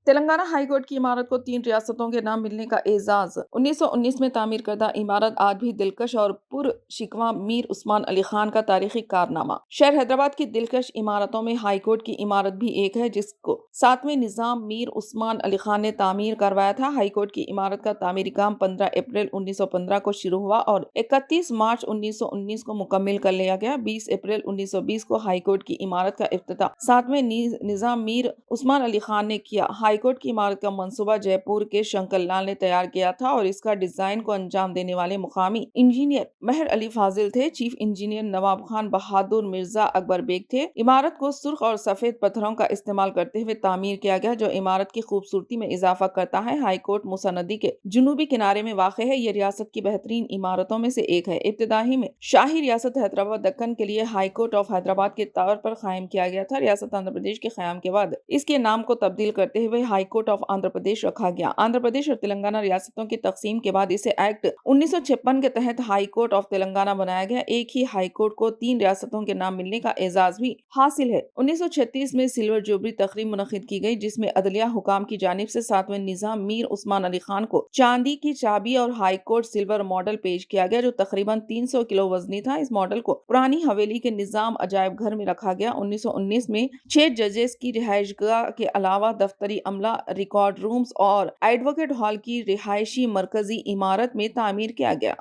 Telangana high court کی عمارت کو 3 ریاستوں کے نام ملنے کا اعزاز۔ 1919 میں تعمیر کردہ عمارت آج بھی دلکش اور پر شکوہ میر عثمان علی خان کا تاریخی کارنامہ۔ شہر حیدرآباد کی دلکش عمارتوں میں ہائی کورٹ کی عمارت بھی ایک ہے، جس کو 7ویں نظام میر عثمان علی خان نے تعمیر کروایا تھا۔ ہائی کورٹ کی عمارت کا تعمیری کام 15 اپریل 1915 کو شروع ہوا اور 31 مارچ 1919 کو مکمل کر لیا گیا۔ 20 اپریل 1920 کو ہائی کورٹ کی عمارت کا افتتاح 7ویں نظام میر عثمان علی خان نے کیا۔ ہائی کورٹ کی عمارت کا منصوبہ جے پور کے شنکر لال نے تیار کیا تھا اور اس کا ڈیزائن کو انجام دینے والے مقامی انجینئر مہر علی فاضل تھے۔ چیف انجینئر نواب خان بہادر مرزا اکبر بیگ تھے۔ عمارت کو سرخ اور سفید پتھروں کا استعمال کرتے ہوئے تعمیر کیا گیا، جو عمارت کی خوبصورتی میں اضافہ کرتا ہے۔ ہائی کورٹ موسی ندی کے جنوبی کنارے میں واقع ہے۔ یہ ریاست کی بہترین عمارتوں میں سے ایک ہے۔ ابتدائی میں شاہی ریاست حیدرآباد دکن کے لیے ہائی کورٹ آف حیدرآباد کے طور پر قائم کیا گیا تھا۔ ریاست آندھرا پردیش کے قیام کے بعد اس کے نام کو تبدیل کرتے ہوئے high court of Andhra Pradesh رکھا گیا۔ آندھرا پردیش اور تلنگانہ ریاستوں کی تقسیم کے بعد اسے ایکٹ 1956 کے تحت ہائی کورٹ آف تلنگانہ بنایا گیا۔ ایک ہی ہائی کورٹ کو 3 ریاستوں کے نام ملنے کا اعزاز بھی حاصل ہے۔ 1936 میں سلور جوبلی تقریب منعقد کی گئی، جس میں عدلیہ حکام کی جانب سے 7ویں نظام میر عثمان علی خان کو چاندی کی چابی اور ہائی کورٹ سلور ماڈل پیش کیا گیا، جو تقریباً 300 کلو وزنی تھا۔ اس ماڈل کو پرانی حویلی کے نظام عجائب گھر میں رکھا گیا۔ 1919 میں 6 ججز کی رہائش گاہ کے علاوہ دفتری عملہ، ریکارڈ رومز اور ایڈوکیٹ ہال کی رہائشی مرکزی عمارت میں تعمیر کیا گیا۔